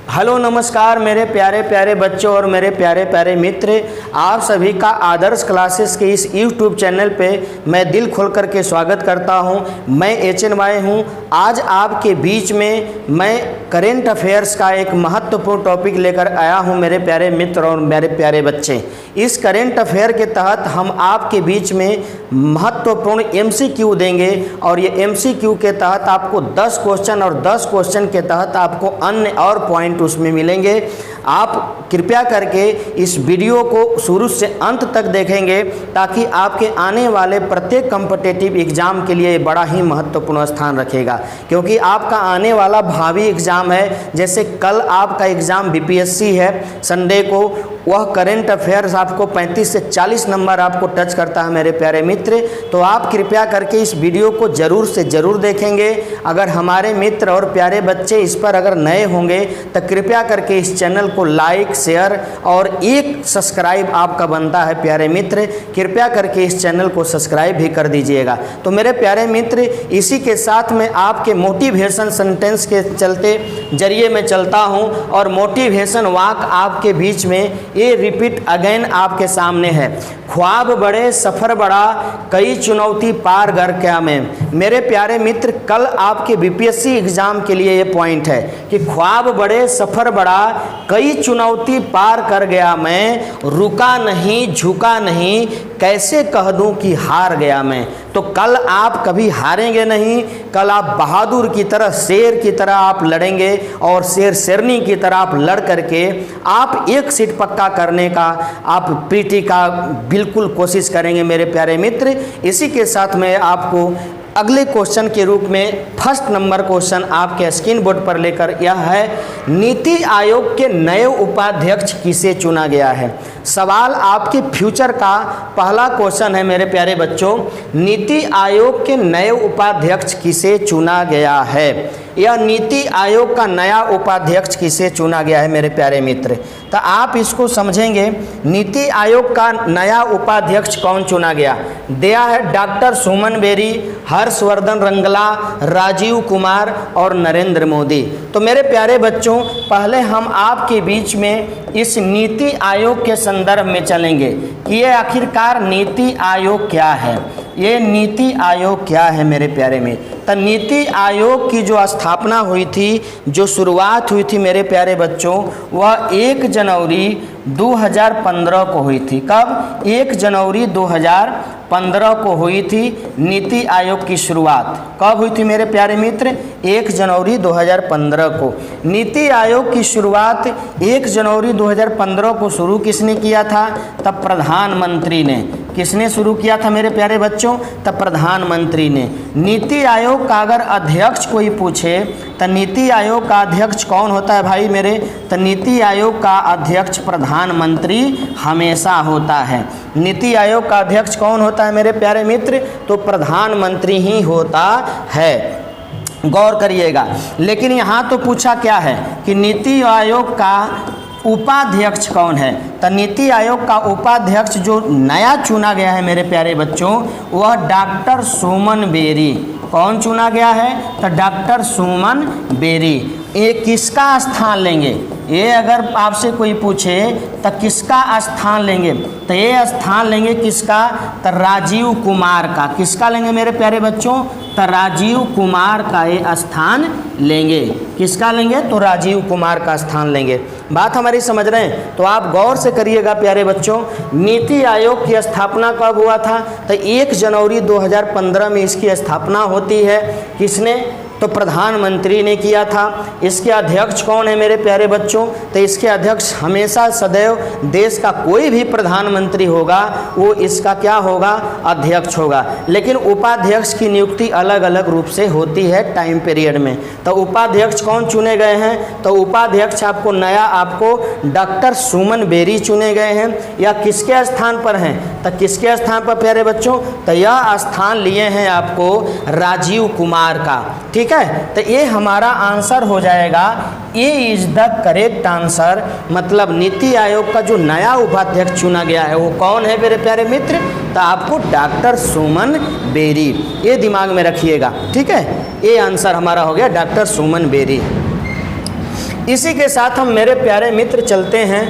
Hello नमस्कार मेरे प्यारे प्यारे बच्चों और मेरे प्यारे प्यारे मित्र, आप सभी का आदर्श क्लासेस के इस यूट्यूब चैनल पे मैं दिल खोल कर के स्वागत करता हूं। मैं HNY हूं। आज आपके बीच में मैं करेंट अफेयर्स का एक महत्वपूर्ण टॉपिक लेकर आया हूं मेरे प्यारे मित्र और मेरे प्यारे बच्चे। इस करेंट अफेयर के तहत हम आपके बीच में महत्वपूर्ण MCQ देंगे और ये MCQ के तहत आपको 10 क्वेश्चन और 10 क्वेश्चन के तहत आपको अन्य और पॉइंट उसमें मिलेंगे। आप कृपया करके इस वीडियो को शुरू से अंत तक देखेंगे ताकि आपके आने वाले प्रत्येक कॉम्पिटिटिव एग्ज़ाम के लिए बड़ा ही महत्वपूर्ण स्थान रखेगा, क्योंकि आपका आने वाला भावी एग्ज़ाम है। जैसे कल आपका एग्ज़ाम BPSC है संडे को, वह करेंट अफेयर्स आपको 35 से 40 नंबर आपको टच करता है मेरे प्यारे मित्र। तो आप कृपया करके इस वीडियो को ज़रूर से ज़रूर देखेंगे। अगर हमारे मित्र और प्यारे बच्चे इस पर अगर नए होंगे तो कृपया करके इस चैनल को लाइक शेयर और एक सब्सक्राइब आपका बनता है प्यारे मित्र। कृपया करके इस चैनल को सब्सक्राइब भी कर दीजिएगा। तो मेरे प्यारे मित्र, इसी के साथ में आपके मोटिवेशन सेंटेंस के चलते जरिए मैं चलता हूं और मोटिवेशन वाक आपके बीच में ये रिपीट अगेन आपके सामने है। ख्वाब बड़े सफ़र बड़ा, कई चुनौती पार कर क्या मैं। मेरे प्यारे मित्र, कल आपके BPSC एग्ज़ाम के लिए ये पॉइंट है कि ख्वाब बड़े सफ़र बड़ा, कई चुनौती पार कर गया मैं, रुका नहीं झुका नहीं, कैसे कह दूं कि हार गया मैं। तो कल आप कभी हारेंगे नहीं। कल आप बहादुर की तरह, शेर की तरह आप लड़ेंगे और शेरनी की तरह आप लड़ करके आप एक सीट पक्का करने का आप प्रीति का बिल्कुल कोशिश करेंगे मेरे प्यारे मित्र। इसी के साथ मैं आपको अगले क्वेश्चन के रूप में फर्स्ट नंबर क्वेश्चन आपके स्क्रीन बोर्ड पर लेकर यह है, नीति आयोग के नए उपाध्यक्ष किसे चुना गया है। सवाल आपके फ्यूचर का पहला क्वेश्चन है मेरे प्यारे बच्चों, नीति आयोग के नए उपाध्यक्ष किसे चुना गया है। यह नीति आयोग का नया उपाध्यक्ष किसे चुना गया है मेरे प्यारे मित्र। तो आप इसको समझेंगे, नीति आयोग का नया उपाध्यक्ष कौन चुना गया। दिया है डॉक्टर सुमन बेरी, हर्षवर्धन रंगला, राजीव कुमार और नरेंद्र मोदी। तो मेरे प्यारे बच्चों, पहले हम आपके बीच में इस नीति आयोग के संदर्भ में चलेंगे कि ये आखिरकार नीति आयोग क्या है। ये नीति आयोग क्या है मेरे प्यारे में। तो नीति आयोग की जो स्थापना हुई थी, जो शुरुआत हुई थी मेरे प्यारे बच्चों, वह 1 जनवरी 2015 को हुई थी। कब? 1 जनवरी 2015 को हुई थी नीति आयोग की शुरुआत। कब हुई थी मेरे प्यारे मित्र? 1 जनवरी 2015 को। नीति आयोग की शुरुआत 1 जनवरी 2015 को शुरू किसने किया था? तब प्रधानमंत्री ने। किसने शुरू किया था मेरे प्यारे बच्चों? तब प्रधानमंत्री ने। नीति आयोग का अगर अध्यक्ष कोई पूछे तो नीति आयोग का अध्यक्ष कौन होता है भाई मेरे? तो नीति आयोग का अध्यक्ष प्रधानमंत्री हमेशा होता है। नीति आयोग का अध्यक्ष कौन होता है मेरे प्यारे मित्र? तो प्रधानमंत्री ही होता है। गौर करिएगा। लेकिन यहाँ तो पूछा क्या है कि नीति आयोग का उपाध्यक्ष कौन है। तो नीति आयोग का उपाध्यक्ष जो नया चुना गया है मेरे प्यारे बच्चों, वह डॉक्टर सुमन बेरी। कौन चुना गया है? तो डॉक्टर सुमन बेरी। ये किसका स्थान लेंगे? ये अगर आपसे कोई पूछे तो किसका स्थान लेंगे, तो ये स्थान लेंगे किसका? तो राजीव कुमार का। किसका लेंगे मेरे प्यारे बच्चों? तो राजीव कुमार का ये स्थान लेंगे। किसका लेंगे? तो राजीव कुमार का स्थान लेंगे। बात हमारी समझ रहे हैं? तो आप गौर से करिएगा प्यारे बच्चों। नीति आयोग की स्थापना कब हुआ था? तो 1 जनवरी 2015 में इसकी स्थापना होती है। किसने? तो प्रधानमंत्री ने किया था। इसके अध्यक्ष कौन है मेरे प्यारे बच्चों? तो इसके अध्यक्ष हमेशा सदैव देश का कोई भी प्रधानमंत्री होगा वो इसका क्या होगा? अध्यक्ष होगा। लेकिन उपाध्यक्ष की नियुक्ति अलग अलग रूप से होती है टाइम पीरियड में। तो उपाध्यक्ष कौन चुने गए हैं? तो उपाध्यक्ष आपको नया आपको डॉक्टर सुमन बेरी चुने गए हैं। या किसके स्थान पर हैं? तो किसके स्थान पर प्यारे बच्चों? तो यह स्थान लिए हैं आपको राजीव कुमार का। ठीक है, तो ये हमारा आंसर हो जाएगा। ए इज द करेक्ट आंसर। मतलब नीति आयोग का जो नया उपाध्यक्ष चुना गया है वो कौन है मेरे प्यारे मित्र? तो आपको डॉक्टर सुमन बेरी, ये दिमाग में रखिएगा। ठीक है, ये आंसर हमारा हो गया डॉक्टर सुमन बेरी। इसी के साथ हम मेरे प्यारे मित्र चलते हैं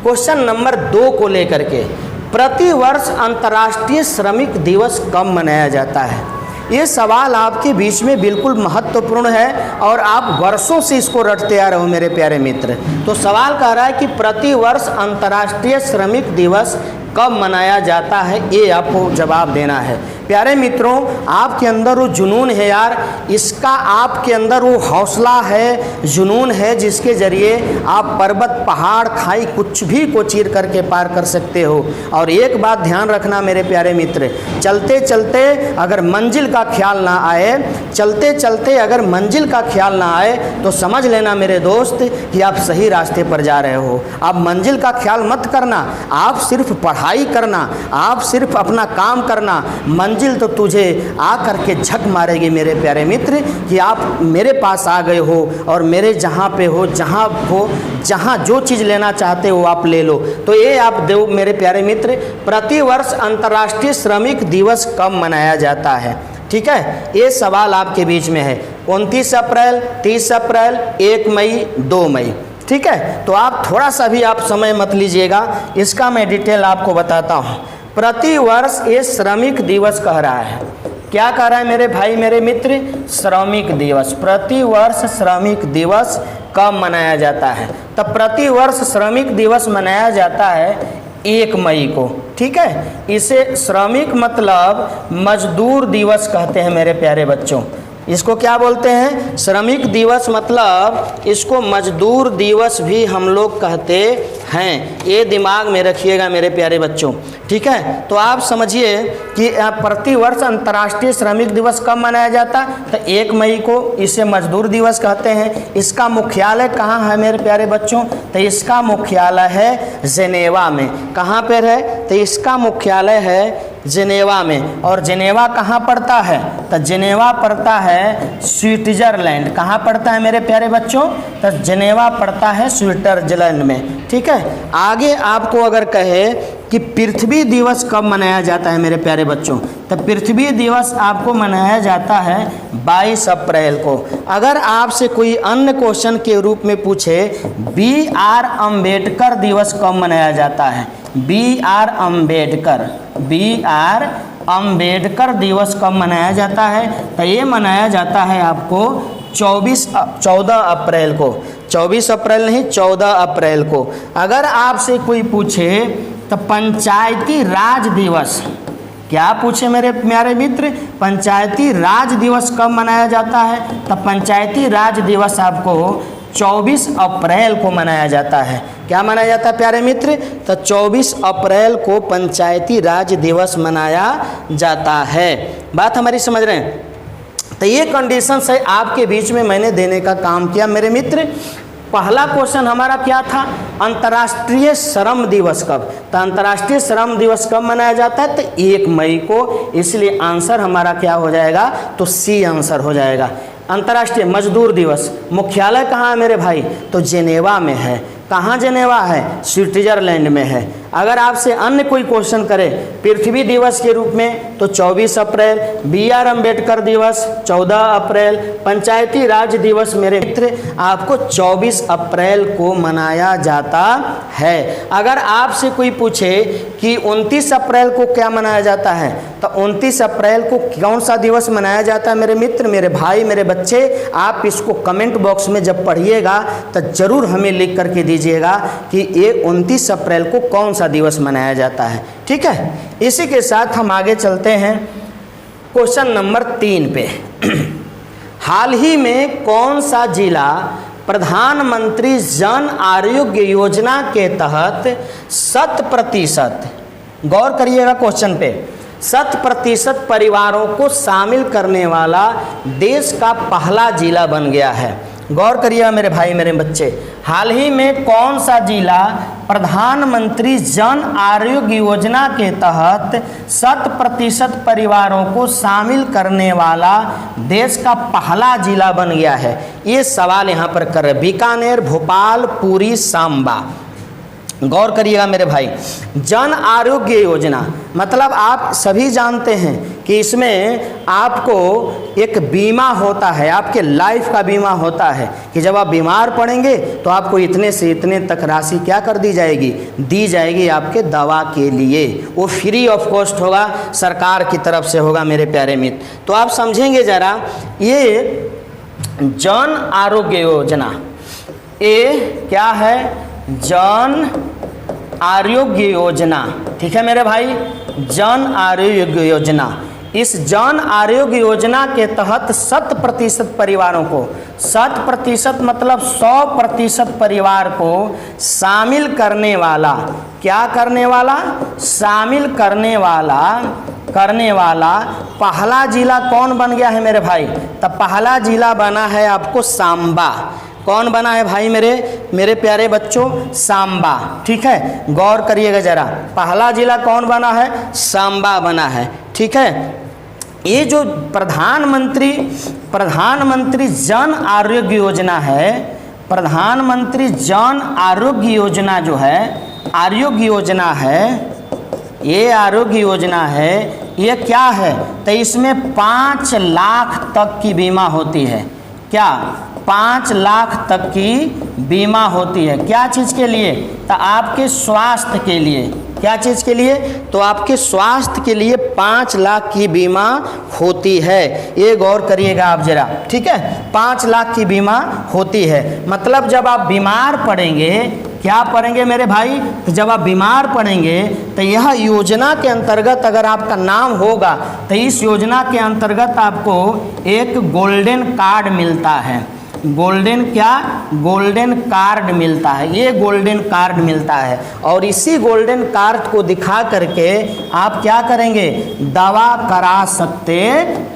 क्वेश्चन नंबर 2 को लेकर के। प्रतिवर्ष अंतर्राष्ट्रीय श्रमिक दिवस कब मनाया जाता है? ये सवाल आपके बीच में बिल्कुल महत्वपूर्ण है और आप वर्षों से इसको रटते आ रहे हो मेरे प्यारे मित्र। तो सवाल कह रहा है कि प्रतिवर्ष अंतर्राष्ट्रीय श्रमिक दिवस कब मनाया जाता है, ये आपको जवाब देना है। प्यारे मित्रों, आपके अंदर वो जुनून है यार, इसका आपके अंदर वो हौसला है, जुनून है, जिसके ज़रिए आप पर्वत पहाड़ खाई कुछ भी को चीर करके पार कर सकते हो। और एक बात ध्यान रखना मेरे प्यारे मित्र, चलते चलते अगर मंजिल का ख्याल ना आए, चलते चलते अगर मंजिल का ख्याल ना आए तो समझ लेना मेरे दोस्त कि आप सही रास्ते पर जा रहे हो। आप मंजिल का ख्याल मत करना, आप सिर्फ पढ़ाई करना, आप सिर्फ अपना काम करना। मंजिल तो तुझे आ करके झक मारेगी मेरे प्यारे मित्र कि आप मेरे पास आ गए हो और मेरे जहाँ पे हो, जहाँ जो चीज़ लेना चाहते हो आप ले लो। तो ये आप दो मेरे प्यारे मित्र, प्रतिवर्ष अंतर्राष्ट्रीय श्रमिक दिवस कब मनाया जाता है? ठीक है, ये सवाल आपके बीच में है। 29 अप्रैल, 30 अप्रैल, 1 मई, 2 मई। ठीक है, तो आप थोड़ा सा भी आप समय मत लीजिएगा, इसका मैं डिटेल आपको बताता हूँ। प्रतिवर्ष ये श्रमिक दिवस कह रहा है। क्या कह रहा है मेरे भाई मेरे मित्र? श्रमिक दिवस। प्रतिवर्ष श्रमिक दिवस कब मनाया जाता है? तो प्रतिवर्ष श्रमिक दिवस मनाया जाता है 1 मई को। ठीक है, इसे श्रमिक मतलब मजदूर दिवस कहते हैं मेरे प्यारे बच्चों। इसको क्या बोलते हैं? श्रमिक दिवस, मतलब इसको मजदूर दिवस भी हम लोग कहते हैं। ये दिमाग में रखिएगा मेरे प्यारे बच्चों। ठीक है, तो आप समझिए कि प्रतिवर्ष अंतर्राष्ट्रीय श्रमिक दिवस कब मनाया जाता है? तो 1 मई को इसे मजदूर दिवस कहते हैं। इसका मुख्यालय कहाँ है मेरे प्यारे बच्चों? तो इसका मुख्यालय है जेनेवा में। कहाँ पर है? तो इसका मुख्यालय है जेनेवा में। और जेनेवा कहाँ पड़ता है? तो जेनेवा पड़ता है स्विट्जरलैंड। कहाँ पड़ता है मेरे प्यारे बच्चों? तो जेनेवा पड़ता है स्विट्जरलैंड में। ठीक है, आगे आपको अगर कहे कि पृथ्वी दिवस कब मनाया जाता है मेरे प्यारे बच्चों, तो पृथ्वी दिवस आपको मनाया जाता है 22 अप्रैल को। अगर आपसे कोई अन्य क्वेश्चन के रूप में पूछे BR अम्बेडकर दिवस कब मनाया जाता है? BR अम्बेडकर दिवस कब मनाया जाता है? तो ये मनाया जाता है आपको 14 अप्रैल को। 24 अप्रैल नहीं, 14 अप्रैल को। अगर आपसे कोई पूछे तो पंचायती राज दिवस, क्या पूछे मेरे प्यारे मित्र? पंचायती राज दिवस कब मनाया जाता है? तो पंचायती राज दिवस आपको 24 अप्रैल को मनाया जाता है। क्या मनाया जाता है प्यारे मित्र? तो 24 अप्रैल को पंचायती राज दिवस मनाया जाता है। बात हमारी समझ रहे हैं? तो ये कंडीशन है आपके बीच में मैंने देने का काम किया मेरे मित्र। पहला क्वेश्चन हमारा क्या था? अंतर्राष्ट्रीय श्रम दिवस कब? तो अंतर्राष्ट्रीय श्रम दिवस कब मनाया जाता है? तो 1 मई को। इसलिए आंसर हमारा क्या हो जाएगा? तो सी आंसर हो जाएगा। अंतर्राष्ट्रीय मजदूर दिवस मुख्यालय कहाँ है मेरे भाई? तो जेनेवा में है। कहाँ जेनेवा है? स्विट्जरलैंड में है। अगर आपसे अन्य कोई क्वेश्चन करे पृथ्वी दिवस के रूप में तो 24 अप्रैल, BR अम्बेडकर दिवस 14 अप्रैल, पंचायती राज दिवस मेरे मित्र आपको 24 अप्रैल को मनाया जाता है। अगर आपसे कोई पूछे कि 29 अप्रैल को क्या मनाया जाता है, तो 29 अप्रैल को कौन सा दिवस मनाया जाता है मेरे मित्र, मेरे भाई, मेरे बच्चे, आप इसको कमेंट बॉक्स में जब पढ़िएगा तो ज़रूर हमें लिख करके दीजिएगा कि ये 29 अप्रैल को कौन सा दिवस मनाया जाता है। ठीक है, इसी के साथ हम आगे चलते हैं क्वेश्चन नंबर 3 पे। हाल ही में कौन सा जिला प्रधानमंत्री जन आरोग्य योजना के तहत 100%, गौर करिएगा क्वेश्चन पे, 100% परिवारों को शामिल करने वाला देश का पहला जिला बन गया है? गौर करिएगा मेरे भाई मेरे बच्चे, हाल ही में कौन सा जिला प्रधानमंत्री जन आरोग्य योजना के तहत 100% परिवारों को शामिल करने वाला देश का पहला जिला बन गया है? ये सवाल यहाँ पर कर रहे। बीकानेर, भोपाल, पुरी, सांबा। गौर करिएगा मेरे भाई, जन आरोग्य योजना मतलब आप सभी जानते हैं कि इसमें आपको एक बीमा होता है, आपके लाइफ का बीमा होता है कि जब आप बीमार पड़ेंगे तो आपको इतने से इतने तक राशि क्या कर दी जाएगी आपके दवा के लिए। वो फ्री ऑफ कॉस्ट होगा, सरकार की तरफ से होगा मेरे प्यारे मित्र। तो आप समझेंगे ज़रा, ये जन आरोग्य योजना, ये क्या है? जन आरोग्य योजना, ठीक है मेरे भाई, जन आरोग्य योजना। इस जन आरोग्य योजना के तहत 100% परिवारों को, 100% मतलब 100% परिवार को शामिल करने वाला, क्या करने वाला? शामिल करने वाला पहला जिला कौन बन गया है मेरे भाई? तब पहला जिला बना है आपको सांबा। कौन बना है भाई मेरे प्यारे बच्चों? सांबा, ठीक है। गौर करिएगा जरा, पहला जिला कौन बना है? सांबा बना है, ठीक है। ये जो प्रधानमंत्री जन आरोग्य योजना है, प्रधानमंत्री जन आरोग्य योजना जो है, आरोग्य योजना है, ये आरोग्य योजना है, ये क्या है? तो इसमें 5 लाख तक की बीमा होती है। क्या? 5 लाख तक की बीमा होती है। क्या चीज़ के लिए? तो आपके स्वास्थ्य के लिए। क्या चीज़ के लिए? तो आपके स्वास्थ्य के लिए 5 लाख की बीमा होती है। ये गौर करिएगा आप जरा, ठीक है। 5 लाख की बीमा होती है, मतलब जब आप बीमार पड़ेंगे, क्या पड़ेंगे मेरे भाई? जब आप बीमार पड़ेंगे तो यह योजना के अंतर्गत अगर आपका नाम होगा तो इस योजना के अंतर्गत आपको एक गोल्डन कार्ड मिलता है। गोल्डन क्या? गोल्डन कार्ड मिलता है। ये गोल्डन कार्ड मिलता है और इसी गोल्डन कार्ड को दिखा करके आप क्या करेंगे? दवा करा सकते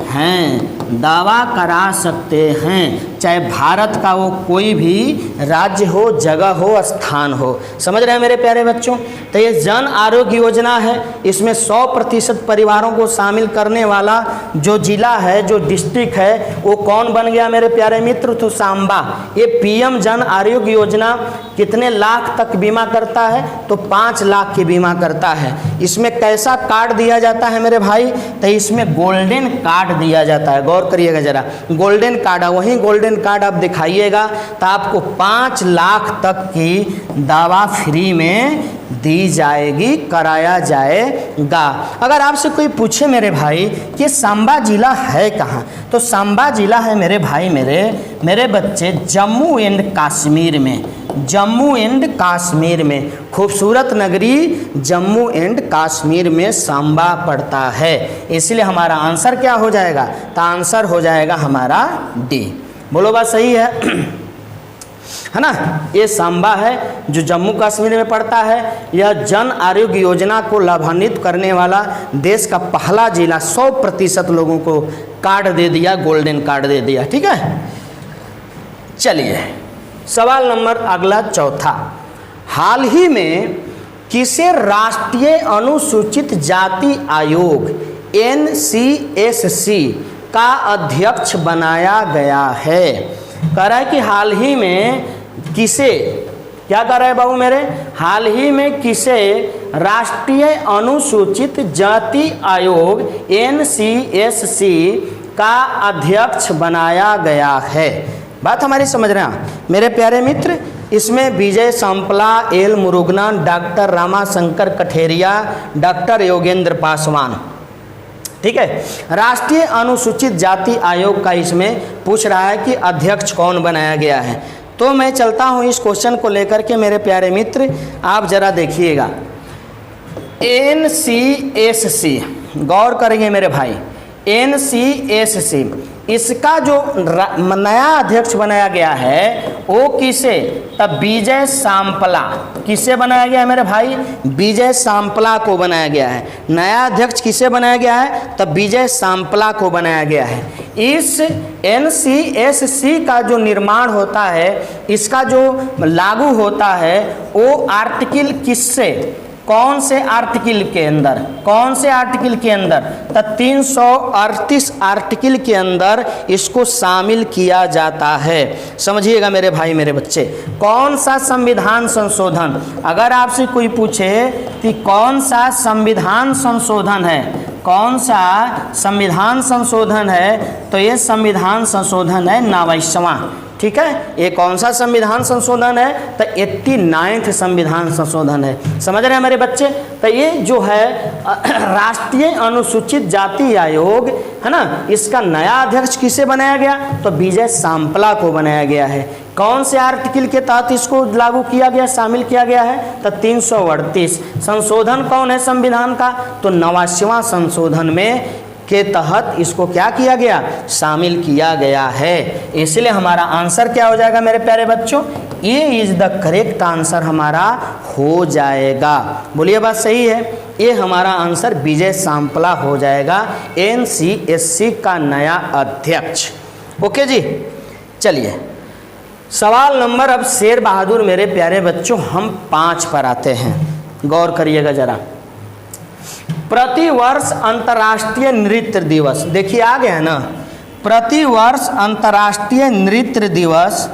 हैं, दावा करा सकते हैं, चाहे भारत का वो कोई भी राज्य हो, जगह हो, स्थान हो। समझ रहे हैं मेरे प्यारे बच्चों? तो ये जन आरोग्य योजना है, इसमें 100% परिवारों को शामिल करने वाला जो जिला है, जो डिस्ट्रिक्ट है, वो कौन बन गया मेरे प्यारे मित्र? तो सांबा। ये पीएम जन आरोग्य योजना कितने लाख तक बीमा करता है? तो 5 लाख की बीमा करता है। इसमें कैसा कार्ड दिया जाता है मेरे भाई? तो इसमें गोल्डन कार्ड दिया जाता है। गौर करिएगा जरा, गोल्डन कार्ड, वही गोल्डन कार्ड आप दिखाइएगा तो आपको 5 लाख तक की दवा फ्री में दी जाएगी, कराया जाएगा। अगर आपसे कोई पूछे मेरे भाई कि सांबा जिला है कहाँ, तो सांबा जिला है मेरे भाई, मेरे बच्चे, जम्मू एंड कश्मीर में। जम्मू एंड कश्मीर में, खूबसूरत नगरी जम्मू एंड कश्मीर में सांबा पड़ता है। इसलिए हमारा आंसर क्या हो जाएगा? तो आंसर हो जाएगा हमारा डी। बोलो बात सही है ना? ये सांबा है जो जम्मू कश्मीर में पड़ता है। यह जन आरोग्य योजना को लाभान्वित करने वाला देश का पहला जिला, 100% लोगों को कार्ड दे दिया, गोल्डन कार्ड दे दिया। ठीक है, चलिए सवाल नंबर अगला, चौथा। हाल ही में किसे राष्ट्रीय अनुसूचित जाति आयोग NCSC का अध्यक्ष बनाया गया है? कह रहा है कि हाल ही में किसे, क्या कर रहा है बाबू मेरे? हाल ही में किसे राष्ट्रीय अनुसूचित जाति आयोग NCSC का अध्यक्ष बनाया गया है? बात हमारी समझ रहे हैं मेरे प्यारे मित्र? इसमें Vijay Sampla, L Murugan, doctor Ramashankar Katheria, doctor Yogendra Paswan. ठीक है, राष्ट्रीय अनुसूचित जाति आयोग का इसमें पूछ रहा है कि अध्यक्ष कौन बनाया गया है। तो मैं चलता हूं इस क्वेश्चन को लेकर के मेरे प्यारे मित्र, आप जरा देखिएगा। NCSC, गौर करेंगे मेरे भाई, NCSC, इसका जो नया अध्यक्ष बनाया गया है वो किसे? तब विजय सांपला। किसे बनाया गया है मेरे भाई? विजय सांपला को बनाया गया है। नया अध्यक्ष किसे बनाया गया है? तब विजय सांपला को बनाया गया है। इस NCSC का जो निर्माण होता है, इसका जो लागू होता है, वो आर्टिकल किससे? कौन से आर्टिकल के अंदर, कौन से आर्टिकल के अंदर, तो 338 आर्टिकल के अंदर इसको शामिल किया जाता है। समझिएगा मेरे भाई मेरे बच्चे, कौन सा संविधान संशोधन, अगर आपसे कोई पूछे कि कौन सा संविधान संशोधन है, कौन सा संविधान संशोधन है, तो ये संविधान संशोधन है 29वां। ठीक है, ये कौन सा संविधान संशोधन है, तो 89वां संविधान संशोधन है। समझ रहे हैं मेरे बच्चे। तो ये जो है राष्ट्रीय अनुसूचित जाति आयोग है ना, इसका नया अध्यक्ष किसे बनाया गया, तो विजय सांपला को बनाया गया है। कौन से आर्टिकल के तहत इसको लागू किया गया, शामिल किया गया है, तो 338। संशोधन कौन है संविधान का, तो 89वां संशोधन में के तहत इसको क्या किया गया, शामिल किया गया है। इसलिए हमारा आंसर क्या हो जाएगा मेरे प्यारे बच्चों, ये इज द करेक्ट आंसर हमारा हो जाएगा। बोलिए बात सही है, ये हमारा आंसर विजय सांपला हो जाएगा, NCSC का नया अध्यक्ष। ओके जी, चलिए सवाल नंबर अब शेर बहादुर मेरे प्यारे बच्चों हम 5 पर आते हैं। गौर करिएगा जरा। प्रतिवर्ष अंतर्राष्ट्रीय नृत्य दिवस, देखिए आ गया है ना, प्रतिवर्ष अंतर्राष्ट्रीय नृत्य दिवस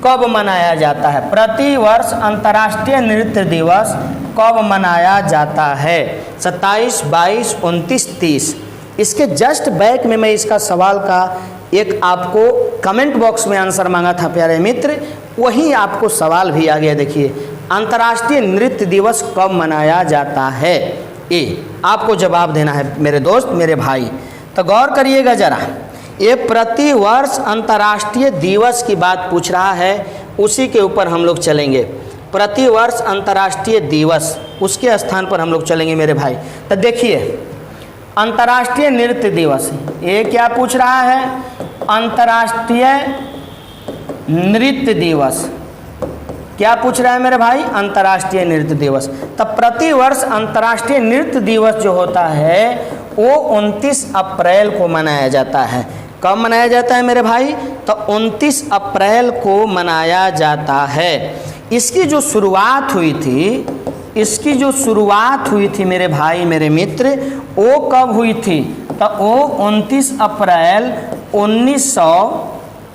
कब मनाया जाता है, प्रतिवर्ष अंतर्राष्ट्रीय नृत्य दिवस कब मनाया जाता है, 27, 22, 29, 30। इसके जस्ट बैक में मैं इसका सवाल का एक आपको कमेंट बॉक्स में आंसर मांगा था प्यारे मित्र, वही आपको सवाल भी आ गया। देखिए, अंतर्राष्ट्रीय नृत्य दिवस कब मनाया जाता है, ये आपको जवाब देना है मेरे दोस्त मेरे भाई। तो गौर करिएगा जरा, ये प्रतिवर्ष अंतर्राष्ट्रीय दिवस की बात पूछ रहा है, उसी के ऊपर हम लोग चलेंगे। प्रतिवर्ष अंतर्राष्ट्रीय दिवस, उसके स्थान पर हम लोग चलेंगे मेरे भाई। तो देखिए, अंतर्राष्ट्रीय नृत्य दिवस, ये क्या पूछ रहा है, अंतर्राष्ट्रीय नृत्य दिवस क्या पूछ रहा है मेरे भाई, अंतर्राष्ट्रीय नृत्य दिवस। तब प्रतिवर्ष अंतर्राष्ट्रीय नृत्य दिवस जो होता है वो 29 अप्रैल को मनाया जाता है। कब मनाया जाता है मेरे भाई, तो 29 अप्रैल को मनाया जाता है। इसकी जो शुरुआत हुई थी, इसकी जो शुरुआत हुई थी मेरे भाई मेरे मित्र, वो कब हुई थी, तो वो 29 अप्रैल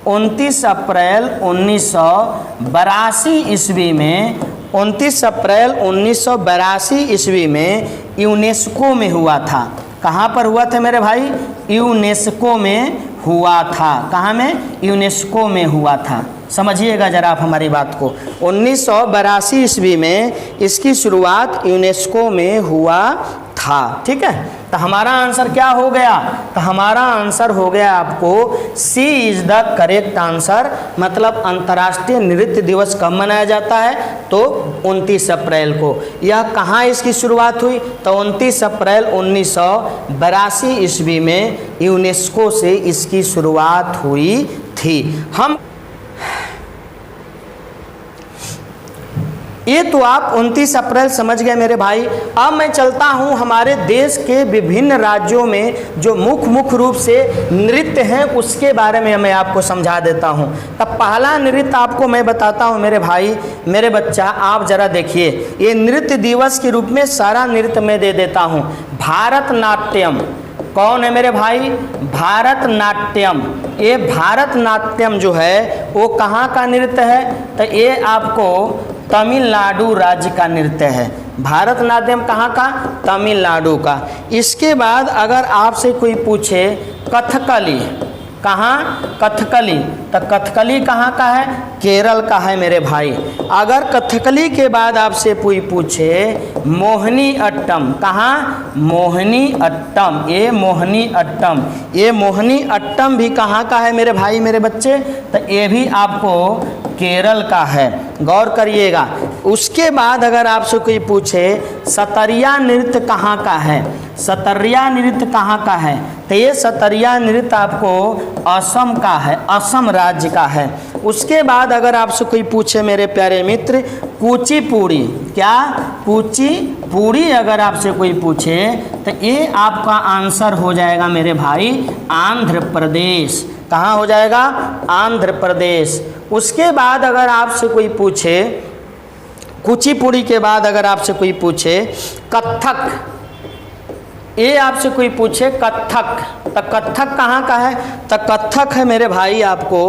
1982 ईस्वी में, 29 अप्रैल 1982 ईस्वी में यूनेस्को में हुआ था। कहाँ पर हुआ था मेरे भाई, यूनेस्को में हुआ था। कहाँ में, यूनेस्को में हुआ था। समझिएगा जरा आप हमारी बात को, 1982 ईस्वी में इसकी शुरुआत यूनेस्को में हुआ था। ठीक है, तो हमारा आंसर क्या हो गया, तो हमारा आंसर हो गया आपको सी इज द करेक्ट आंसर। मतलब अंतर्राष्ट्रीय नृत्य दिवस कब मनाया जाता है, तो 29 अप्रैल को। यह कहाँ इसकी शुरुआत हुई, तो 29 अप्रैल 1982 ईस्वी में यूनेस्को से इसकी शुरुआत हुई थी। हम ये तो आप 29 अप्रैल समझ गए मेरे भाई। अब मैं चलता हूँ हमारे देश के विभिन्न राज्यों में जो मुख्य रूप से नृत्य हैं उसके बारे में मैं आपको समझा देता हूँ। तब पहला नृत्य आपको मैं बताता हूँ मेरे भाई मेरे बच्चा, आप जरा देखिए, ये नृत्य दिवस के रूप में सारा नृत्य मैं दे देता हूँ। भारतनाट्यम कौन है मेरे भाई, भारतनाट्यम। ये भारतनाट्यम जो है वो कहाँ का नृत्य है, तो ये आपको तमिलनाडु राज्य का नृत्य है। भारतनाट्यम कहाँ का, तमिलनाडु का। इसके बाद अगर आपसे कोई पूछे कथकली, कहाँ, कथकली, तो कथकली कहाँ का है, केरल का है मेरे भाई। अगर कथकली के बाद आपसे कोई पूछे मोहिनी अट्टम, कहाँ, मोहिनी अट्टम, ये मोहिनी अट्टम, ये मोहिनी अट्टम भी कहाँ का है मेरे भाई मेरे बच्चे, तो ये भी आपको केरल का है। गौर करिएगा। उसके बाद अगर आपसे कोई पूछे सतरिया नृत्य कहाँ का है, सतरिया नृत्य कहाँ का है, तो ये सतरिया नृत्य आपको असम का है, असम राज्य का है। उसके बाद अगर आपसे कोई पूछे मेरे प्यारे मित्र कुचिपुड़ी, क्या, कुचिपुड़ी अगर आपसे कोई पूछे तो ये आपका आंसर हो जाएगा मेरे भाई आंध्र प्रदेश। कहाँ हो जाएगा, आंध्र प्रदेश। उसके बाद अगर आपसे कोई पूछे कुचिपुड़ी के बाद अगर आपसे कोई पूछे कथक, ये आपसे कोई पूछे कथक, तो कथक कहाँ का है? तो कथक है मेरे भाई आपको,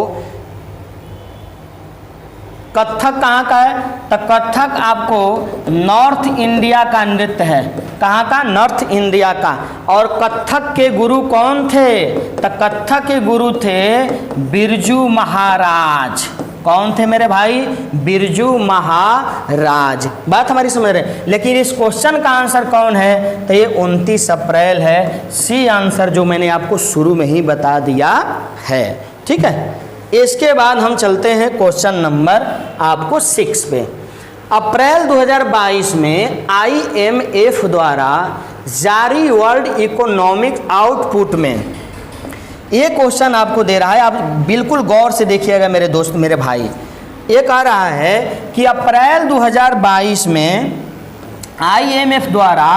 कथक कहाँ का है? तो कथक आपको नॉर्थ इंडिया का नृत्य है। कहाँ का? नॉर्थ इंडिया का। और कथक के गुरु कौन थे? तो कथक के गुरु थे बिरजू महाराज। कौन थे मेरे भाई? बिरजू महाराज। बात हमारी समझ रहे। लेकिन इस क्वेश्चन का आंसर कौन है? तो ये 29 अप्रैल है। सी आंसर जो मैंने आपको शुरू में ही बता दिया है। ठीक है, इसके बाद हम चलते हैं क्वेश्चन नंबर आपको 6 पे। अप्रैल 2022 में IMF द्वारा जारी वर्ल्ड इकोनॉमिक आउटपुट में ये क्वेश्चन आपको दे रहा है, आप बिल्कुल गौर से देखिएगा मेरे दोस्त, मेरे भाई। ये कह रहा है कि अप्रैल 2022 में IMF द्वारा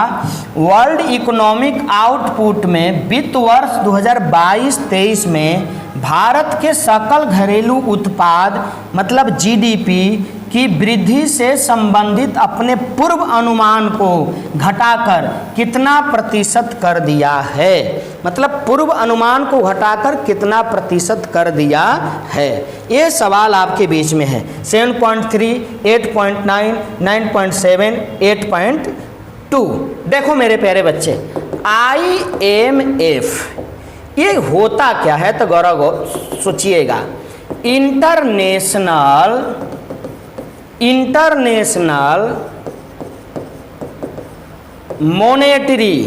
वर्ल्ड इकोनॉमिक आउटपुट में वित्त वर्ष 2022-23 में भारत के सकल घरेलू उत्पाद मतलब GDP की वृद्धि से संबंधित अपने पूर्व अनुमान को घटाकर कितना प्रतिशत कर दिया है? मतलब पूर्व अनुमान को घटाकर कितना प्रतिशत कर दिया है, ये सवाल आपके बीच में है। 7.3, 8.9, 9.7, 8.2। देखो मेरे प्यारे बच्चे, IMF ये होता क्या है? तो गौरव सोचिएगा, इंटरनेशनल मॉनेटरी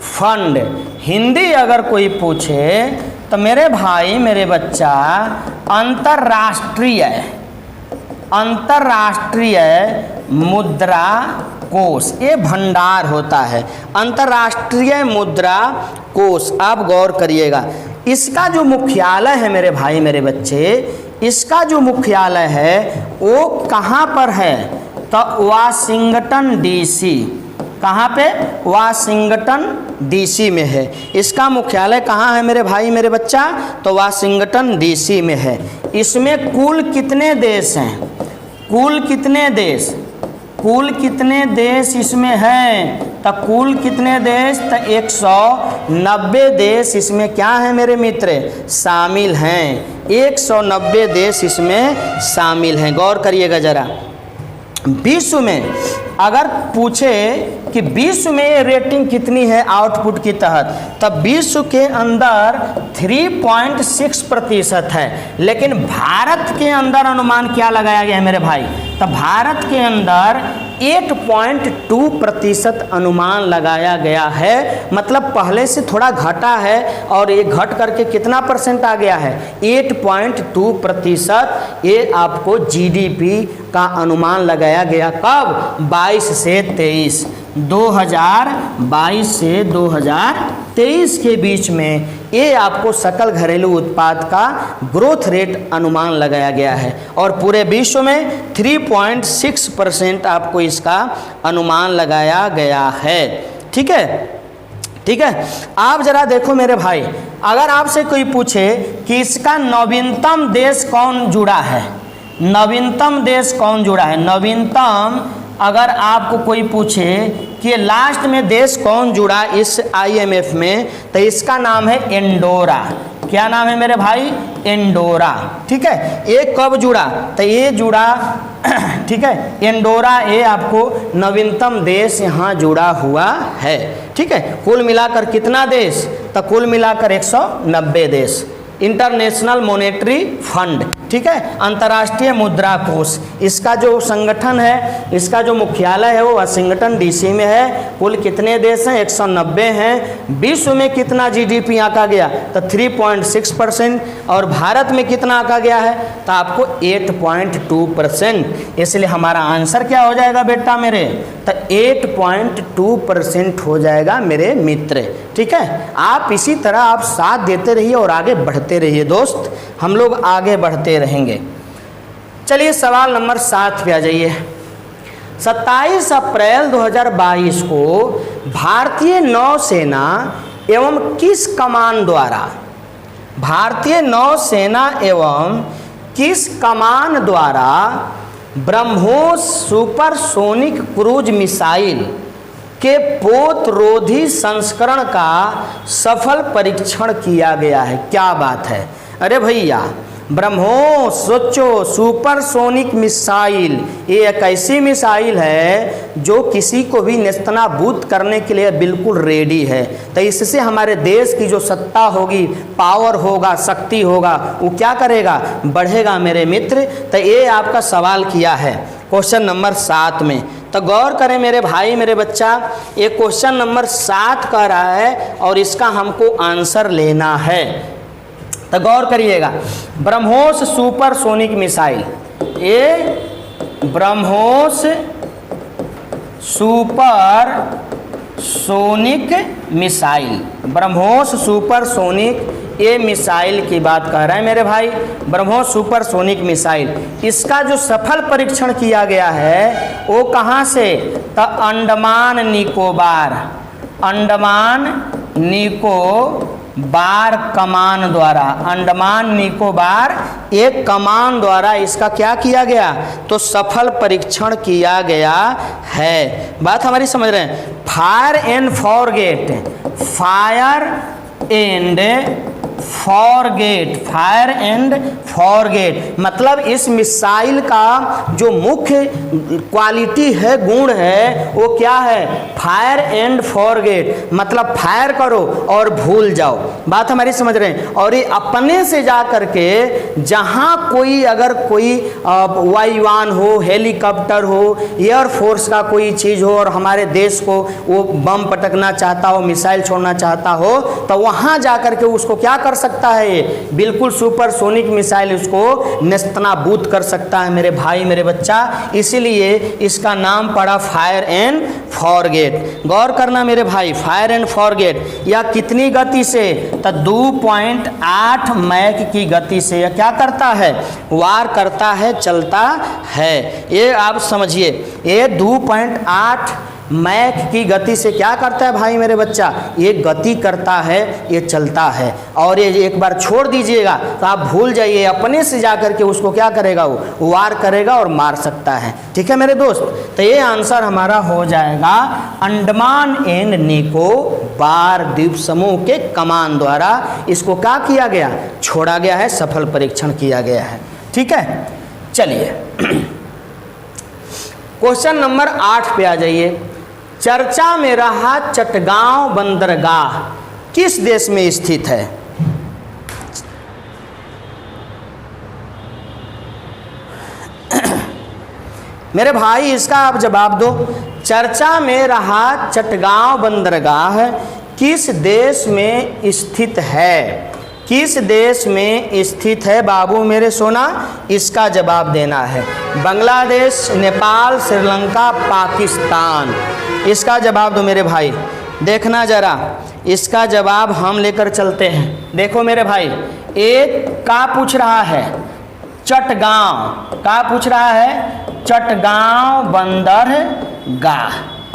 फंड। हिंदी अगर कोई पूछे तो मेरे भाई मेरे बच्चा अंतर्राष्ट्रीय मुद्रा कोष, ये भंडार होता है। अंतर्राष्ट्रीय मुद्रा कोष, आप गौर करिएगा। इसका जो मुख्यालय है मेरे भाई मेरे बच्चे, इसका जो मुख्यालय है वो कहाँ पर है? तो वाशिंगटन DC। कहाँ पे? वाशिंगटन DC में है। इसका मुख्यालय कहाँ है मेरे भाई मेरे बच्चा? तो वाशिंगटन DC में है। इसमें कुल कितने देश हैं? कुल कितने देश इसमें हैं? तो कुल कितने देश? तो 190 देश इसमें क्या है मेरे मित्र? शामिल हैं। 190 देश इसमें शामिल हैं। गौर करिएगा जरा। विश्व में अगर पूछे कि विश्व में रेटिंग कितनी है आउटपुट की तहत, तब विश्व के अंदर 3.6% है। लेकिन भारत के अंदर अनुमान क्या लगाया गया है मेरे भाई? तो भारत के अंदर 8.2% अनुमान लगाया गया है। मतलब पहले से थोड़ा घटा है और ये घट करके कितना परसेंट आ गया है? 8.2%। ये आपको GDP का अनुमान लगाया गया। कब? 22 से 23, 2022 से 2023 के बीच में ये आपको सकल घरेलू उत्पाद का ग्रोथ रेट अनुमान लगाया गया है। और पूरे विश्व में 3.6% आपको इसका अनुमान लगाया गया है। ठीक है, ठीक है। आप जरा देखो मेरे भाई, अगर आपसे कोई पूछे कि इसका नवीनतम देश कौन जुड़ा है, नवीनतम देश कौन जुड़ा है, नवीनतम अगर आपको कोई पूछे कि लास्ट में देश कौन जुड़ा इस IMF में, तो इसका नाम है एंडोरा। क्या नाम है मेरे भाई? एंडोरा। ठीक है, ये कब जुड़ा? तो ये जुड़ा ठीक है, एंडोरा ये आपको नवीनतम देश यहाँ जुड़ा हुआ है। ठीक है, कुल मिलाकर कितना देश? तो कुल मिलाकर 190 देश। इंटरनेशनल मॉनेटरी फंड, ठीक है, अंतर्राष्ट्रीय मुद्रा कोष, इसका जो संगठन है, इसका जो मुख्यालय है वो वाशिंगटन DC में है। कुल कितने देश हैं? 190 हैं। विश्व में कितना GDP आंका गया? तो 3.6%। और भारत में कितना आंका गया है? तो आपको 8.2%। इसलिए हमारा आंसर क्या हो जाएगा बेटा मेरे? तो 8.2% हो जाएगा मेरे मित्र। ठीक है, आप इसी तरह आप साथ देते रहिए और आगे बढ़ते रहिए दोस्त, हम लोग आगे बढ़ते रहेंगे। चलिए सवाल नंबर 7 पे आ जाइए। 27 अप्रैल 2022 को भारतीय नौसेना एवं किस कमान द्वारा, भारतीय नौसेना एवं किस कमान द्वारा ब्रह्मोस सुपरसोनिक क्रूज मिसाइल के पोतरोधी संस्करण का सफल परीक्षण किया गया है। क्या बात है, अरे भैया ब्रह्मोस सोचो सुपरसोनिक मिसाइल, ये एक ऐसी मिसाइल है जो किसी को भी नेस्तनाबूद करने के लिए बिल्कुल रेडी है। तो इससे हमारे देश की जो सत्ता होगी, पावर होगा, शक्ति होगा, वो क्या करेगा, बढ़ेगा मेरे मित्र। तो ये आपका सवाल किया है क्वेश्चन नंबर 7 में। तो गौर करें मेरे भाई मेरे बच्चा, ये क्वेश्चन नंबर 7 कह रहा है और इसका हमको आंसर लेना है। तो गौर करिएगा, ब्रह्मोस सुपरसोनिक मिसाइल, ये BrahMos supersonic missile, BrahMos supersonic ये मिसाइल की बात कर रहा है मेरे भाई, ब्रह्मोस सुपरसोनिक मिसाइल। इसका जो सफल परीक्षण किया गया है वो कहाँ से, तो अंडमान निकोबार, अंडमान निकोबार कमान द्वारा, अंडमान निकोबार एक कमान द्वारा इसका क्या किया गया, तो सफल परीक्षण किया गया है। बात हमारी समझ रहे हैं। Fire and forget, fire and forget, fire and forget मतलब इस मिसाइल का जो मुख्य क्वालिटी है, गुण है, वो क्या है, फायर एंड फॉरगेट मतलब फायर करो और भूल जाओ। बात हमारी समझ रहे हैं। और ये अपने से जा करके जहां कोई अगर कोई वायुयान हो, हेलीकॉप्टर हो, एयरफोर्स का कोई चीज़ हो और हमारे देश को वो बम पटकना चाहता हो, मिसाइल छोड़ना चाहता हो, तो वहां जा करके उसको क्या कर सकता है, ये बिल्कुल सुपरसोनिक मिसाइल उसको नेस्तनाबूद कर सकता है मेरे भाई मेरे बच्चा। इसीलिए इसका नाम पड़ा फायर एंड फॉरगेट। गौर करना मेरे भाई, फायर एंड फॉरगेट यह कितनी गति से, तो 2.8 मैक की गति से यह क्या करता है, वार करता है, चलता है। ये आप समझिए, ये 2.8 मैक की गति से क्या करता है भाई मेरे बच्चा, ये गति करता है, ये चलता है। और ये एक बार छोड़ दीजिएगा तो आप भूल जाइए, अपने से जा करके उसको क्या करेगा, वो वार करेगा और मार सकता है। ठीक है मेरे दोस्त, तो ये आंसर हमारा हो जाएगा अंडमान एंड निकोबार द्वीप समूह के कमान द्वारा इसको क्या किया गया, छोड़ा गया है, सफल परीक्षण किया गया है। ठीक है, चलिए क्वेश्चन नंबर 8 पे आ जाइए। चर्चा में रहा चटगांव बंदरगाह किस देश में स्थित है? मेरे भाई इसका आप जवाब दो। चर्चा में रहा चटगांव बंदरगाह किस देश में स्थित है? किस देश में स्थित है बाबू मेरे सोना, इसका जवाब देना है। बांग्लादेश, नेपाल, श्रीलंका, पाकिस्तान, इसका जवाब दो मेरे भाई। देखना जरा, इसका जवाब हम लेकर चलते हैं। देखो मेरे भाई, एक का पूछ रहा है चटगांव, का पूछ रहा है चटगांव बंदरगाह।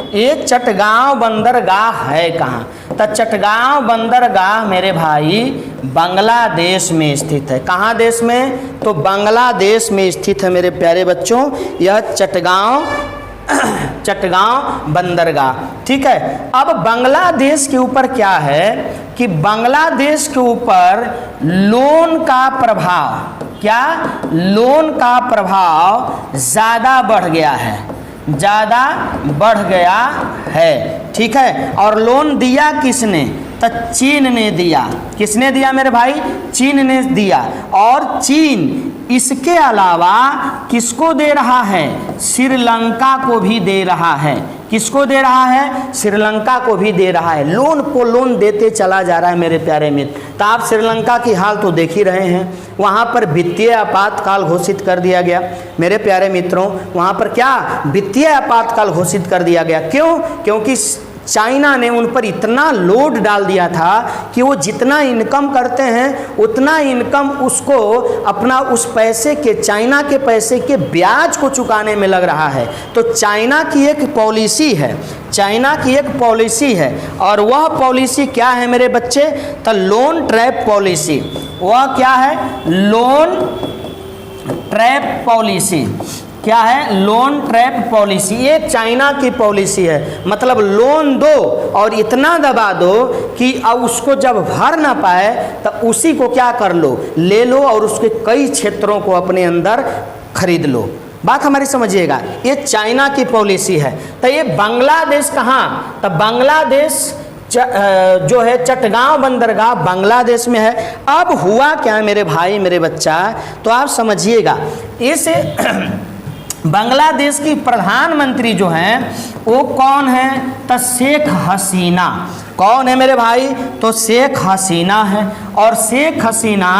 ये चटगांव बंदरगाह है कहाँ, तो चटगांव बंदरगाह मेरे भाई बांग्लादेश में स्थित है। कहाँ देश में, तो बांग्लादेश में स्थित है मेरे प्यारे बच्चों यह चटगांव बंदरगाह। ठीक है, अब बांग्लादेश के ऊपर क्या है कि बांग्लादेश के ऊपर लोन का प्रभाव, क्या लोन का प्रभाव ज़्यादा बढ़ गया है, ज़्यादा बढ़ गया है। ठीक है, और लोन दिया किसने, तो चीन ने दिया। किसने दिया मेरे भाई, चीन ने दिया। और चीन इसके अलावा किसको दे रहा है, श्रीलंका को भी दे रहा है। किसको दे रहा है, श्रीलंका को भी दे रहा है। लोन को लोन देते चला जा रहा है मेरे प्यारे मित्र। तो आप श्रीलंका की हाल तो देख ही रहे हैं, वहाँ पर वित्तीय आपातकाल घोषित कर दिया गया मेरे प्यारे मित्रों। वहाँ पर क्या वित्तीय आपातकाल घोषित कर दिया गया, क्यों, क्योंकि चाइना ने उन पर इतना लोड डाल दिया था कि वो जितना इनकम करते हैं उतना इनकम उसको अपना उस पैसे के, चाइना के पैसे के ब्याज को चुकाने में लग रहा है। तो चाइना की एक पॉलिसी है, चाइना की एक पॉलिसी है, और वह पॉलिसी क्या है मेरे बच्चे, तो लोन ट्रैप पॉलिसी। वह क्या है, लोन ट्रैप पॉलिसी। क्या है, लोन ट्रैप पॉलिसी। ये चाइना की पॉलिसी है, मतलब लोन दो और इतना दबा दो कि अब उसको जब भर ना पाए तो उसी को क्या कर लो, ले लो और उसके कई क्षेत्रों को अपने अंदर खरीद लो। बात हमारी समझिएगा, ये चाइना की पॉलिसी है। तो ये बांग्लादेश कहाँ, तो बांग्लादेश जो है चटगांव बंदरगाह बांग्लादेश में है। अब हुआ क्या मेरे भाई मेरे बच्चा, तो आप समझिएगा, इस बांग्लादेश की प्रधानमंत्री जो हैं वो कौन है, तो शेख हसीना। कौन है मेरे भाई, तो शेख हसीना है। और शेख हसीना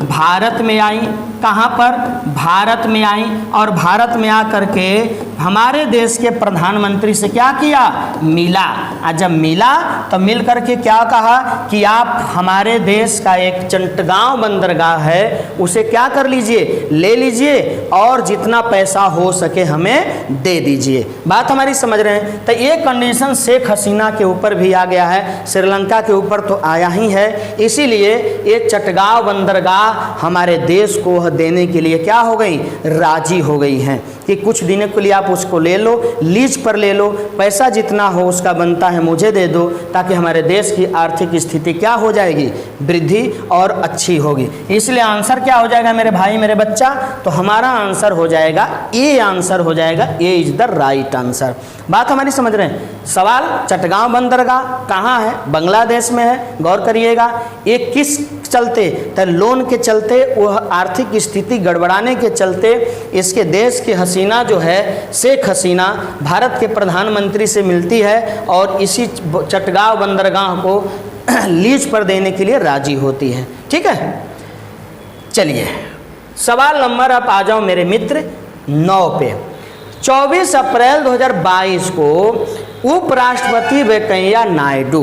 भारत में आई, कहाँ पर, भारत में आई। और भारत में आकर के हमारे देश के प्रधानमंत्री से क्या किया, मिला। और जब मिला तो मिल करके क्या कहा कि आप हमारे देश का एक चटगांव बंदरगाह है उसे क्या कर लीजिए, ले लीजिए और जितना पैसा हो सके हमें दे दीजिए। बात हमारी समझ रहे हैं। तो ये कंडीशन शेख हसीना के ऊपर भी आ गया है, श्रीलंका के ऊपर तो आया ही है। इसीलिए ये चटगांव बंदरगाह हमारे देश को देने के लिए क्या हो गई, राजी हो गई हैं कि कुछ दिनों के लिए आप उसको ले लो, लीज पर ले लो, पैसा जितना हो उसका बनता है मुझे दे दो, ताकि हमारे देश की आर्थिक स्थिति क्या हो जाएगी, वृद्धि और अच्छी होगी। इसलिए आंसर क्या हो जाएगा मेरे भाई मेरे बच्चा, तो हमारा आंसर हो जाएगा ए, आंसर हो जाएगा ए इज द राइट आंसर। बात हमारी समझ रहे हैं। सवाल, चटगांव बंदरगाह कहाँ है, बांग्लादेश में है। गौर करिएगा, ये किस चलते, तो लोन के चलते, वह आर्थिक स्थिति गड़बड़ाने के चलते इसके देश की हसीना जो है शेख हसीना भारत के प्रधानमंत्री से मिलती है और इसी चटगांव बंदरगाह को लीज पर देने के लिए राजी होती है। ठीक है, चलिए सवाल नंबर आप आ जाओ मेरे मित्र 9 पे। 24 अप्रैल 2022 को उपराष्ट्रपति वेंकैया नायडू,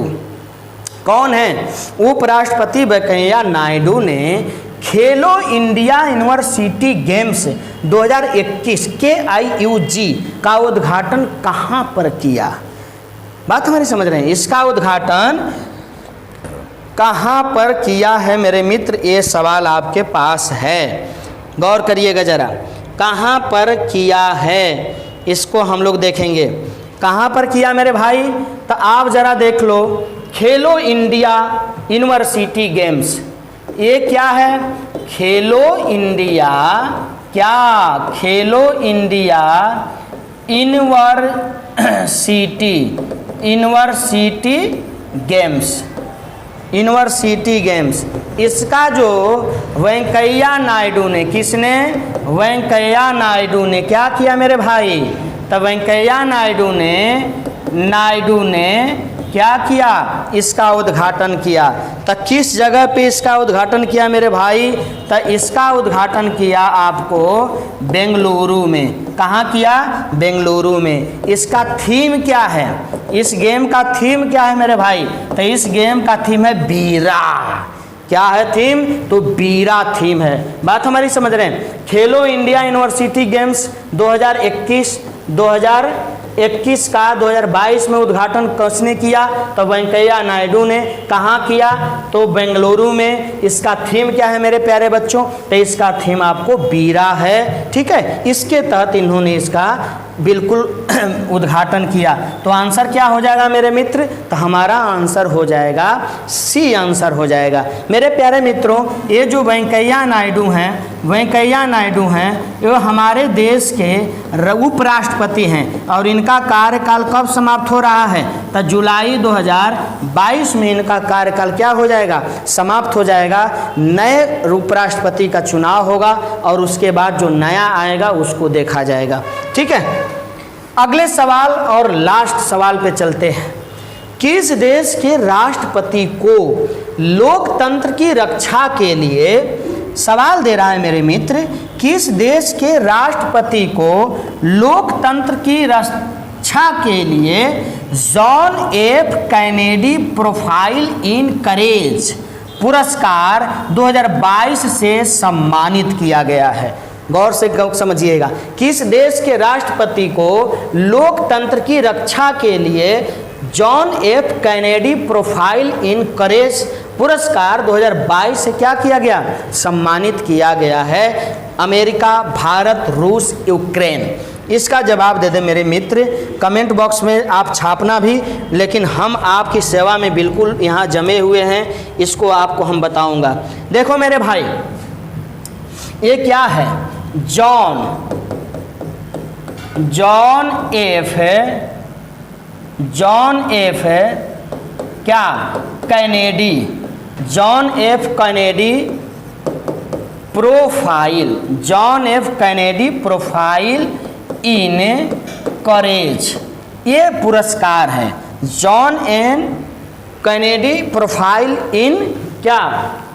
कौन है, उपराष्ट्रपति वेंकैया नायडू ने खेलो इंडिया यूनिवर्सिटी गेम्स 2021 KIUG का उद्घाटन कहाँ पर किया। बात हमारी समझ रहे हैं, इसका उद्घाटन कहाँ पर किया है मेरे मित्र, ये सवाल आपके पास है। गौर करिएगा जरा, कहाँ पर किया है इसको हम लोग देखेंगे। कहाँ पर किया मेरे भाई, तो आप जरा देख लो, खेलो इंडिया यूनिवर्सिटी गेम्स, ये क्या है, खेलो इंडिया, क्या, खेलो India university games, university games. इसका जो वेंकैया नायडू ने, किसने, वेंकैया नायडू ने क्या किया मेरे भाई, तो वेंकैया नायडू ने क्या किया, इसका उद्घाटन किया। तो किस जगह पे इसका उद्घाटन किया मेरे भाई, तो इसका उद्घाटन किया आपको बेंगलुरु में। कहाँ किया, बेंगलुरु में। इसका थीम क्या है, इस गेम का थीम क्या है मेरे भाई, तो इस गेम का थीम है बीरा। क्या है थीम, तो बीरा थीम है। बात हमारी समझ रहे हैं। खेलो इंडिया यूनिवर्सिटी गेम्स 2021 का 2022 में उद्घाटन किसने किया, तो वेंकैया नायडू ने। कहाँ किया, तो बेंगलुरु में। इसका थीम क्या है मेरे प्यारे बच्चों, तो इसका थीम आपको बीरा है। ठीक है, इसके तहत इन्होंने इसका बिल्कुल उद्घाटन किया। तो आंसर क्या हो जाएगा मेरे मित्र, तो हमारा आंसर हो जाएगा सी, आंसर हो जाएगा। मेरे प्यारे मित्रों, ये जो वेंकैया नायडू हैं ये हमारे देश के उपराष्ट्रपति हैं और इनका कार्यकाल कब समाप्त हो रहा है, तो जुलाई 2022 में इनका कार्यकाल क्या हो जाएगा, समाप्त हो जाएगा। नए उपराष्ट्रपति का चुनाव होगा और उसके बाद जो नया आएगा उसको देखा जाएगा। ठीक है, अगले सवाल और लास्ट सवाल पे चलते हैं। किस देश के राष्ट्रपति को लोकतंत्र की रक्षा के लिए, सवाल दे रहा है मेरे मित्र, किस देश के राष्ट्रपति को लोकतंत्र की रक्षा के लिए John F Kennedy Profile in Courage पुरस्कार 2022 से सम्मानित किया गया है। गौर से समझिएगा, किस देश के राष्ट्रपति को लोकतंत्र की रक्षा के लिए John F Kennedy Profile in Courage पुरस्कार 2022 से क्या किया गया, सम्मानित किया गया है। अमेरिका, भारत, रूस, यूक्रेन। इसका जवाब दे दे मेरे मित्र। कमेंट बॉक्स में आप छापना भी, लेकिन हम आपकी सेवा में बिल्कुल यहाँ जमे हुए हैं, इसको आपको हम बताऊंगा। देखो मेरे भाई, ये क्या है? जॉन एफ है क्या? Kennedy. John F Kennedy Profile, John F Kennedy Profile in Courage, ये पुरस्कार है। John N Kennedy Profile in क्या?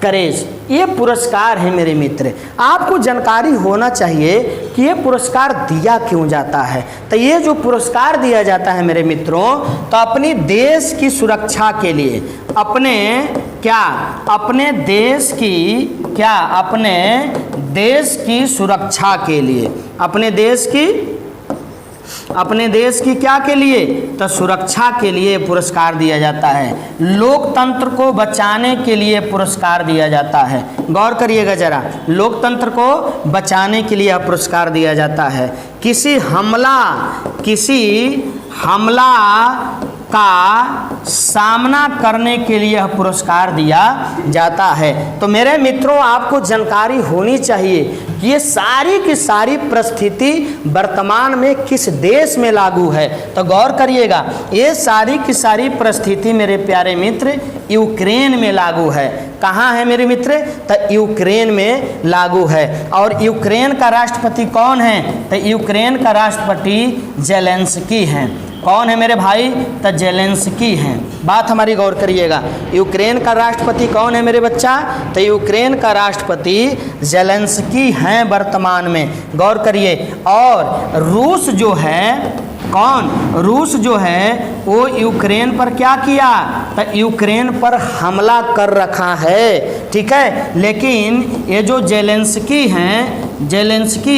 करेज, ये पुरस्कार है मेरे मित्र। आपको जानकारी होना चाहिए कि ये पुरस्कार दिया क्यों जाता है। तो ये जो पुरस्कार दिया जाता है मेरे मित्रों, तो अपनी देश की सुरक्षा के लिए, अपने देश की सुरक्षा के लिए, अपने देश की क्या के लिए? तो सुरक्षा के लिए पुरस्कार दिया जाता है। लोकतंत्र को बचाने के लिए पुरस्कार दिया जाता है। गौर करिएगा जरा, लोकतंत्र को बचाने के लिए पुरस्कार दिया जाता है। किसी हमला का सामना करने के लिए यह पुरस्कार दिया जाता है। तो मेरे मित्रों, आपको जानकारी होनी चाहिए कि ये सारी की सारी परिस्थिति वर्तमान में किस देश में लागू है। तो गौर करिएगा, ये सारी की सारी परिस्थिति मेरे प्यारे मित्र यूक्रेन में लागू है। कहाँ है मेरे मित्र? तो यूक्रेन में लागू है। और यूक्रेन का राष्ट्रपति कौन है? तो यूक्रेन का राष्ट्रपति जेलेंस्की हैं। कौन है मेरे भाई? तो जेलेंस्की हैं। बात हमारी गौर करिएगा, यूक्रेन का राष्ट्रपति कौन है मेरे बच्चा? तो यूक्रेन का राष्ट्रपति जेलेंस्की हैं वर्तमान में। गौर करिए। और रूस जो है, कौन? रूस जो है वो यूक्रेन पर क्या किया? तो यूक्रेन पर हमला कर रखा है, ठीक है। लेकिन ये जो जेलेंस्की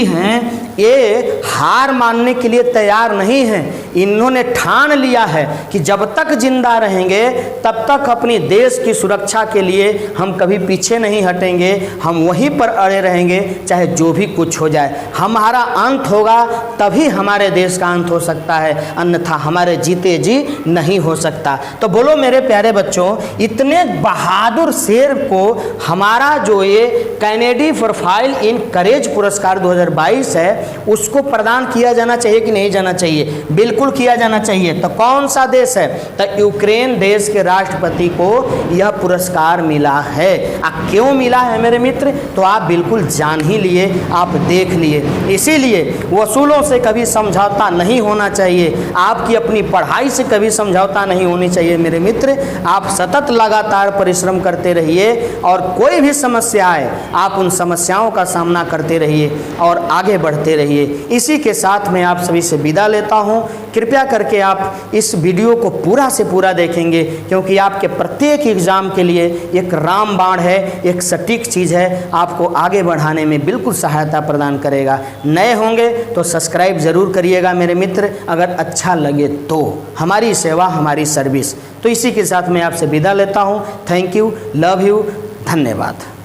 हैं ये हार मानने के लिए तैयार नहीं हैं। इन्होंने ठान लिया है कि जब तक जिंदा रहेंगे तब तक अपनी देश की सुरक्षा के लिए हम कभी पीछे नहीं हटेंगे, हम वहीं पर अड़े रहेंगे, चाहे जो भी कुछ हो जाए। हमारा अंत होगा तभी हमारे देश का अंत हो सकता है, अन्यथा हमारे जीते जी नहीं हो सकता। तो बोलो मेरे प्यारे बच्चों, इतने बहादुर शेर को हमारा जो ये कैनेडी प्रोफाइल इन करेज पुरस्कार 2022 है, उसको प्रदान किया जाना चाहिए कि नहीं जाना चाहिए? बिल्कुल किया जाना चाहिए। तो कौन सा देश है? तो यूक्रेन देश के राष्ट्रपति को यह पुरस्कार मिला है। क्यों मिला है मेरे मित्र? तो आप बिल्कुल जान ही लिए, आप देख लिए। इसीलिए वसूलों से कभी समझौता नहीं होना चाहिए, आपकी अपनी पढ़ाई से कभी समझौता नहीं होनी चाहिए मेरे मित्र। आप सतत लगातार परिश्रम करते रहिए और कोई भी समस्या आए आप उन समस्याओं का सामना करते रहिए और आगे बढ़ते रहिए। इसी के साथ मैं आप सभी से विदा लेता हूं। कृपया करके आप इस वीडियो को पूरा से पूरा देखेंगे, क्योंकि आपके प्रत्येक एग्जाम के लिए एक रामबाण है, एक सटीक चीज़ है, आपको आगे बढ़ाने में बिल्कुल सहायता प्रदान करेगा। नए होंगे तो सब्सक्राइब ज़रूर करिएगा मेरे मित्र, अगर अच्छा लगे तो। हमारी सेवा हमारी सर्विस। तो इसी के साथ मैं आपसे विदा लेता हूँ। थैंक यू, लव यू, धन्यवाद।